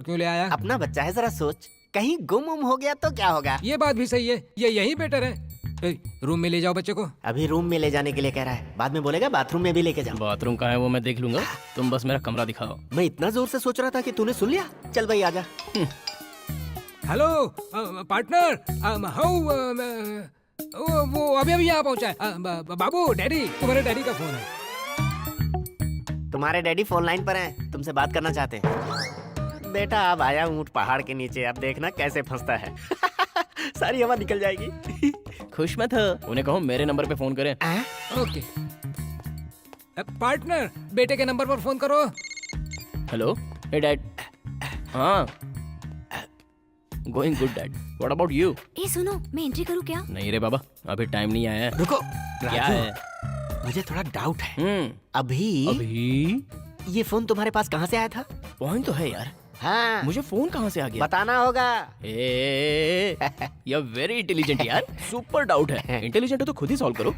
क्यों ले आया? अपना बच्चा है, जरा सोच, कहीं गुम हो गया तो क्या होगा? ये बात भी सही है, ये यही बेटर है। रूम में ले जाओ बच्चे को। अभी रूम में ले जाने के लिए कह रहा है, बाद में बोलेगा बाथरूम में भी लेके जाओ। बाथरूम कहाँ है वो मैं देख लूंगा, तुम बस मेरा कमरा दिखाओ। मैं इतना जोर से सोच रहा था कि तूने सुन लिया। चल भाई आजा। हेलो पार्टनर, हाउ वो अभी यहाँ पहुँचा है। बाबू, डैडी, तुम्हारे डैडी का फोन है। तुम्हारे डैडी फोन लाइन पर हैं, तुमसे बात करना चाहते हैं। बेटा अब आया ऊंट पहाड़ के नीचे, अब देखना कैसे फंसता है। सारी हवा निकल जाएगी। खुश मत हो, उन्हें कहो मेरे नंबर पे फोन करें। ओके पार्टनर, बेटे के नंबर पर फोन करो। Hello, hey dad. हाँ, going good dad, what about you? ए सुनो, मैं एंट्री करूँ क्या? नहीं रे बाबा, अभी टाइम नहीं आया है। रुको, क्या राजू, है? मुझे थोड़ा डाउट है। अभी अभी ये फोन तुम्हारे पास कहाँ से आया था? पॉइंट तो है यार, हाँ, मुझे फोन कहाँ से आ गया? बताना होगा। यू वेरी इंटेलिजेंट यार, सुपर डाउट है। इंटेलिजेंट हो तो खुद ही सॉल्व करो।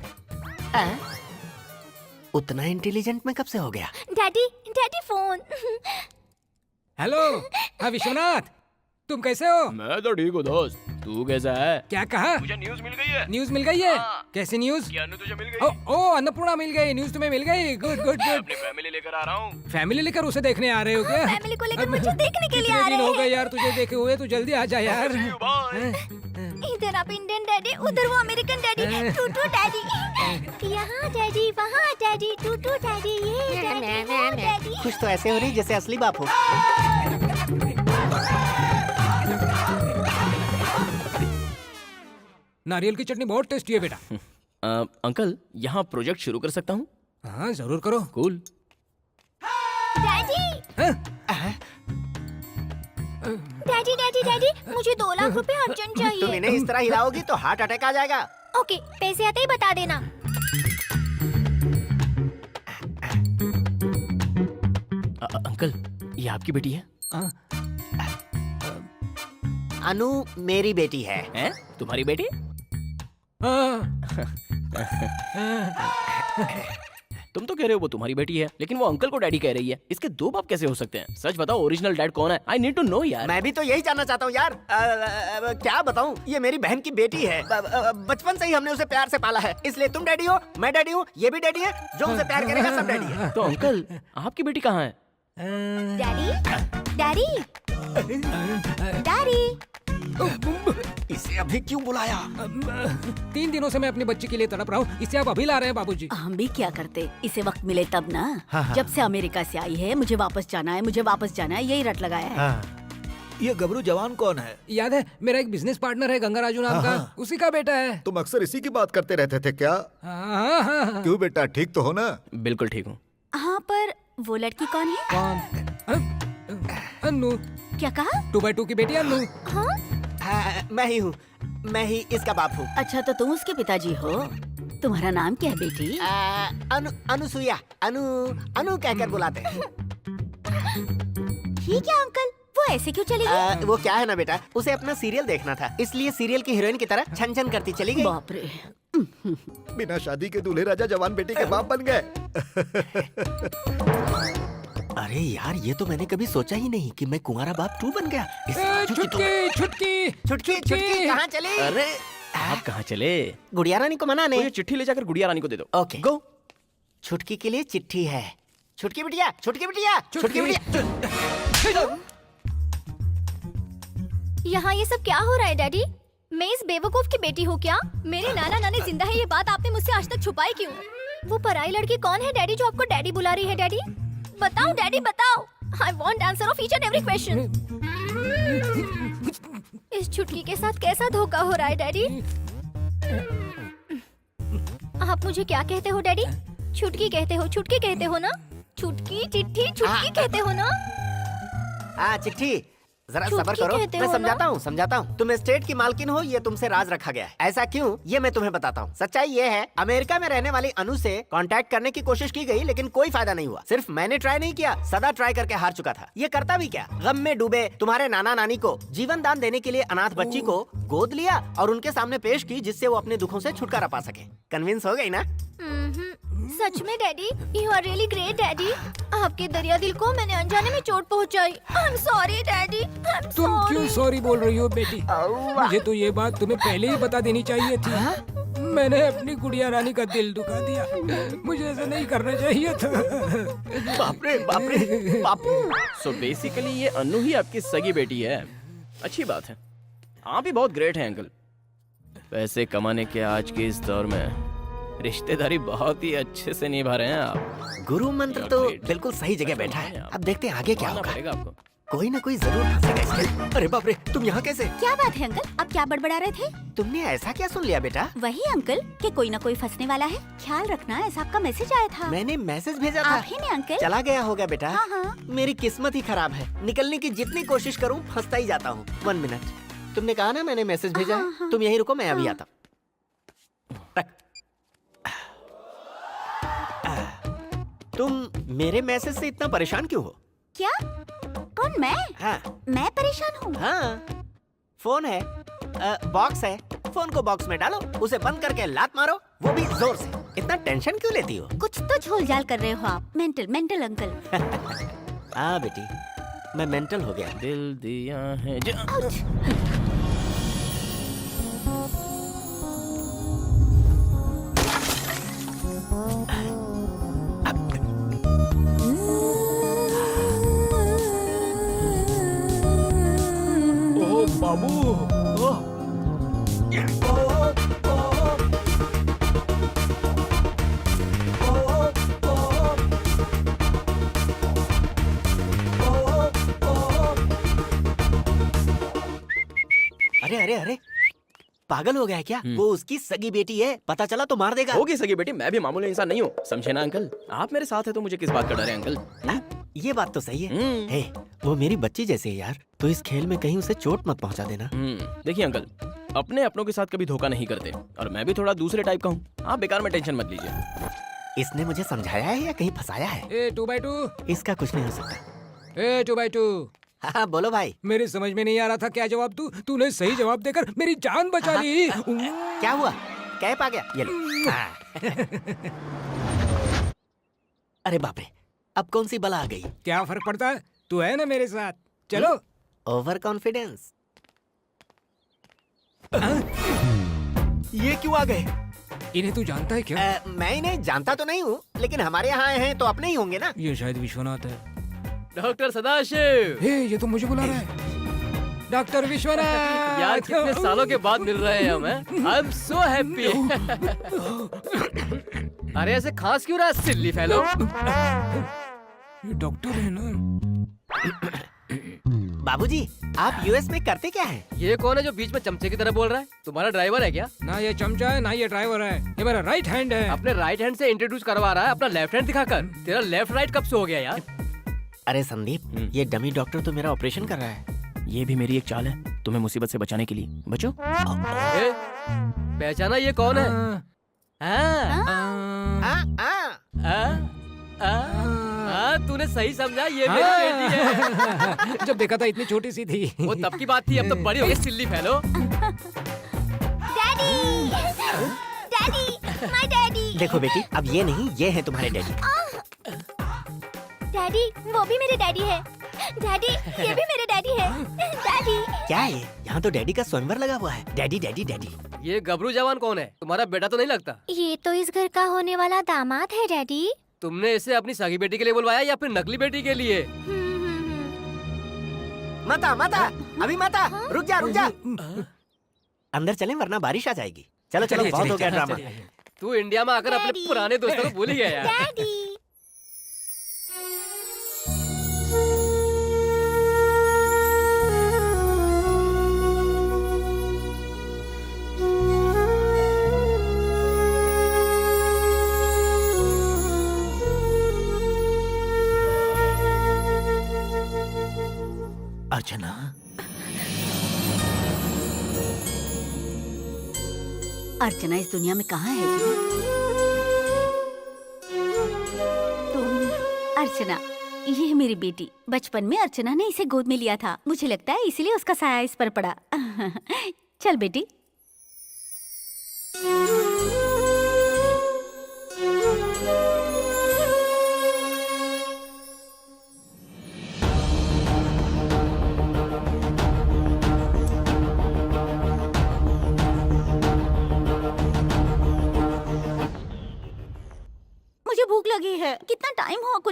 उतना इंटेलिजेंट मैं कब से हो गया? Daddy, daddy phone. हेलो, हाँ विश्वनाथ, तुम कैसे हो? मैं तो ठीक हूँ दोस्त, तू कैसा है? क्या कहा? मुझे न्यूज़ मिल गई है। न्यूज मिल गई है? कैसी न्यूज? क्या अनु तुझे मिल गई? ओ अन्नपूर्णा मिल गई, न्यूज तुम्हें मिल गई। गुड गुड मैं गुड। अपनी फैमिली लेकर आ रहा हूँ। फैमिली लेकर उसे देखने आ रहे हो क्या? फैमिली को लेकर मुझे देखने के लिए कितने आ दिन रहे हो गए हैं। यार तुझे देखे हुए, तू जल्दी आ जा यार। इधर आप इंडियन डैडी, उधर वो अमेरिकन डैडी, टूटू डैडी। यहाँ डैडी, वहाँ डैडी, टूटू डैडी, ये डैडी, वो डैडी। कुछ तो ऐसे हो रही जैसे असली बाप हो। नारियल की चटनी बहुत टेस्टी है बेटा। अंकल, यहाँ प्रोजेक्ट शुरू कर सकता हूँ? हाँ जरूर करो। कूल। डैडी, हाँ? डैडी, डैडी, डैडी, मुझे 2 लाख रुपए अर्जेंट तुम चाहिए। इन्हें इस तरह हिलाओगी तो हार्ट अटैक आ जाएगा। ओके, पैसे आते ही बता देना। अंकल, ये आपकी बेटी है? अनु मेरी बेटी है। हैं? तुम्हारी बेटी? तुम तो कह रहे हो वो तुम्हारी बेटी है, लेकिन वो अंकल को डैडी कह रही है। इसके 2 बाप कैसे हो सकते हैं? सच बताओ, ओरिजिनल डैड कौन है? आई नीड टू नो यार। मैं भी तो यही जानना चाहता हूँ यार। क्या बताऊँ, ये मेरी बहन की बेटी है। बचपन से ही हमने उसे प्यार से पाला है, इसलिए तुम डैडी हो, मैं डैडी हूँ, ये भी डैडी है। जो उसे प्यार करेगा सब डैडी है। तो अंकल, आपकी बेटी कहाँ है? Daddy, daddy, daddy. इसे अभी क्यों बुलाया? 3 दिनों से मैं अपनी बच्ची के लिए तड़प रहा हूँ, इसे आप अभी ला रहे हैं बाबूजी। हम भी क्या करते, इसे वक्त मिले तब ना। जब से अमेरिका से आई है, मुझे वापस जाना है, मुझे वापस जाना है, यही रट लगाया है। ये गबरू जवान कौन है? याद है, मेरा एक बिजनेस पार्टनर है गंगाराजू नाम का, उसी का बेटा है। तुम अक्सर इसी की बात करते रहते थे क्या? हाँ। क्यों बेटा, ठीक तो हो ना? बिल्कुल ठीक हूँ। हाँ, पर वो लड़की कौन है? कौन? अन्नू, क्या कहा? 2x2 की बेटी अन्नू। हाँ, मैं ही हूँ, मैं ही इसका बाप हूँ। अच्छा, तो तुम उसके पिताजी हो। तुम्हारा नाम क्या है बेटी? अनुसुईया, अनु कहकर बुलाते हैं। ठीक है अंकल, वो ऐसे क्यों चली गई? वो क्या है ना बेटा, उसे अपना सीरियल देखना था, इसलिए सीरियल की हीरोइन की तरह छन छन करती चली गई। बाप रे। बिना शादी के दूल्हे राजा जवान बेटी के बाप बन गए। अरे यार, ये तो मैंने कभी सोचा ही नहीं कि मैं कुंवारा बाप 2 बन गया। छुटकी छुटकी छुटकी कहाँ चली? अरे आप कहाँ चले? गुड़िया रानी को मनाने। ये चिट्ठी ले जाकर गुड़िया रानी को दे दो। ओके, गो। छुटकी के लिए चिट्ठी है। छुटकी बिटिया, छुटकी बिटिया, छुटकी बिटिया। यहाँ ये सब क्या हो रहा है डैडी? मैं इस बेवकूफ की बेटी हूँ क्या? मेरे नाना नानी जिंदा है, ये बात आपने मुझसे आज तक छुपाई क्यों? वो पराई लड़की कौन है डैडी, जो आपको डैडी बुला रही है? डैडी बताओ, डैडी बताओ। I want answer of each and every question. इस छुटकी के साथ कैसा धोखा हो रहा है डैडी? आप मुझे क्या कहते हो डैडी? छुटकी कहते हो, छुटकी कहते हो ना? छुटकी चिट्ठी छुटकी कहते हो ना? हाँ चिट्ठी, जरा छुटकी सब्र करो, कहते मैं हो ना? समझाता हूँ। तुम स्टेट की मालकिन हो, ये तुमसे राज रखा गया है। ऐसा क्यों, ये मैं तुम्हें बताता हूँ। सच्चाई ये है, अमेरिका में रहने वाली अनु से कांटेक्ट करने की कोशिश की गई, लेकिन कोई फायदा नहीं हुआ। सिर्फ मैंने ट्राई नहीं किया, सदा ट्राई करके हार चुका था। ये करता भी क्या, गम में डूबे तुम्हारे नाना नानी को जीवन दान देने के लिए अनाथ बच्ची को गोद लिया और उनके सामने पेश की, जिससे वो अपने दुखों से छुटकारा पा सके। कन्विंस हो गई ना? सच में daddy, you are really great daddy. आपके दरिया दिल को मैंने अनजाने में चोट पहुंचाई। I am sorry daddy, I am तुम क्यों सॉरी। सॉरी बोल रही हो बेटी? मुझे तो ये बात तुम्हें पहले ही बता देनी चाहिए थी। मैंने अपनी गुड़िया रानी का दिल दुखा दिया। मुझे ऐसा नहीं करना चाहिए था। बाप रे बापू। सो बेसिकली ये अन्नू ही आपकी सगी बेटी है। अच्छी बात है, आप ही बहुत ग्रेट हैं अंकल। पैसे कमाने के आज के इस दौर में रिश्तेदारी बहुत ही अच्छे से निभा रहे हैं आप। गुरु मंत्र तो बिल्कुल सही जगह बैठा है। अब देखते हैं आगे क्या मानना होगा। पड़ेगा आपको। कोई ना कोई जरूर फंसेगा इसमें। अरे बाप रे, तुम यहाँ कैसे? क्या बात है अंकल, आप क्या बड़बड़ा रहे थे? तुमने ऐसा क्या सुन लिया बेटा? वही अंकल कि कोई ना कोई फंसने वाला है। ख्याल रखना, ऐसा आपका मैसेज आया था। मैंने मैसेज भेजा था। आप ही ने अंकल। चला गया होगा बेटा। हाँ, हाँ। मेरी किस्मत ही खराब है। निकलने की जितनी कोशिश करूँ फंसता ही जाता हूँ। 1 मिनट, तुमने कहा ना मैंने मैसेज भेजा हाँ, है। हाँ। तुम यहीं रुको, मैं अभी आता हूँ। टक। तुम मेरे मैसेज से इतना परेशान क्यों हो? क्या? कौन, मैं? हाँ मैं परेशान हूँ? हाँ, फोन है, बॉक्स है। फोन को बॉक्स में डालो, उसे बंद करके लात मारो, वो भी जोर से। इतना टेंशन क्यों लेती हो? कुछ तो झोल झाल कर रहे हो आप। Mental uncle. हाँ बेटी, मैं मेंटल हो गया। दिल दिया है ओ बाबू, ओ अरे अरे अरे, पागल हो गया है क्या? वो उसकी सगी बेटी है, पता चला तो मार देगा। होगी सगी बेटी, मैं भी मामूली इंसान नहीं हूँ, समझे ना अंकल। आप मेरे साथ है तो मुझे किस बात का डर है अंकल? ये बात तो सही है। हे, वो मेरी बच्ची जैसे है यार, तो इस खेल में कहीं उसे चोट मत पहुंचा देना। देखिए अंकल, अपने अपनों के साथ कभी धोखा नहीं करते, और मैं भी थोड़ा दूसरे टाइप का हूँ। आप बेकार में टेंशन मत लीजिए। इसने मुझे समझाया है या कहीं फंसाया है? ए 2x2, इसका कुछ नहीं हो सकता। ए 2x2, हाँ बोलो भाई। मेरे समझ में नहीं आ रहा था क्या जवाब दूं। तूने सही जवाब देकर मेरी जान बचा ली। क्या हुआ? कैप आ गया? ये लो। हाँ। अरे बाप रे, अब कौन सी बला आ गई? क्या फर्क पड़ता है, तू है ना मेरे साथ। चलो। Over confidence. ये क्यों आ गए? इन्हें तू जानता है क्या? मैं इन्हें जानता तो नहीं हूँ, लेकिन हमारे यहाँ आए हैं तो अपने ही होंगे ना। ये शायद विश्वनाथ है। डॉक्टर सदाशिव, हे, ये तो मुझे बुला रहा है। डॉक्टर विश्वनाथ। यार कितने सालों के बाद मिल रहे हैं हम। I am so happy. अरे ऐसे खांस क्यों रहा है सिल्ली फेलो? ये डॉक्टर है ना? बाबूजी, आप यूएस में करते क्या हैं? ये कौन है जो बीच में चमचे की तरह बोल रहा है? तुम्हारा ड्राइवर है क्या? ना ये चमचा है, ना ये ड्राइवर है। ये मेरा राइट हैंड है। अपने राइट हैंड से इंट्रोड्यूस करवा रहा है अपना लेफ्ट हैंड दिखाकर। तेरा लेफ्ट राइट कब से हो गया यार? अरे संदीप, ये डमी डॉक्टर तो मेरा ऑपरेशन कर रहा है। ये भी मेरी एक चाल है तुम्हें मुसीबत से बचाने के लिए। बचो। ए, पहचाना ये कौन है? हाँ, तूने सही समझा, ये मेरी बेटी है। जब देखा था इतनी छोटी सी थी। वो तब की बात थी, अब तो बड़ी हो गई silly fellow. Daddy, daddy, my daddy. देखो बेटी, अब ये नहीं, ये है तुम्हारे डैडी। डैडी, वो भी मेरे डैडी है। डैडी, ये भी मेरे डैडी है। डैडी। क्या है ये? यहाँ तो डैडी का स्वयंवर लगा हुआ है। Daddy daddy daddy. ये गबरू जवान कौन है? तुम्हारा बेटा तो नहीं लगता। ये तो इस घर का होने वाला दामाद है डैडी। तुमने इसे अपनी सगी बेटी के लिए बुलवाया या फिर नकली बेटी के लिए? माता माता, अभी माता, रुक जा रुक जा। अंदर चलें वरना बारिश आ जाएगी। चलो चलो, बहुत हो गया ड्रामा। तू इंडिया में आकर अपने डैडी। पुराने दोस्तों को भूल ही गया यार। डैडी। अर्चना, अर्चना इस दुनिया में कहाँ है जी? तुम अर्चना, ये मेरी बेटी। बचपन में अर्चना ने इसे गोद में लिया था। मुझे लगता है इसीलिए उसका साया इस पर पड़ा। चल बेटी।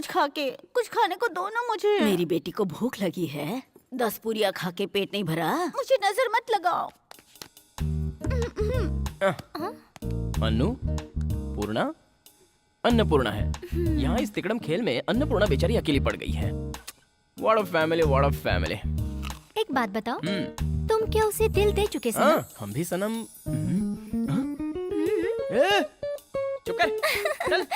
कुछ खा के, कुछ खाने को दो ना मुझे। मेरी बेटी को भूख लगी है, 10 पूरियां खा के पेट नहीं भरा। मुझे नजर मत लगाओ। अन्नू, पूर्णा, अन्नपूर्णा है। यहाँ इस तिकड़म खेल में अन्नपूर्णा बेचारी अकेली पड़ गई है। What a family, what a family. एक बात बताओ, तुम क्या उसे दिल दे चुके सनम? हम भी सनम। ए, चुप कर, चल।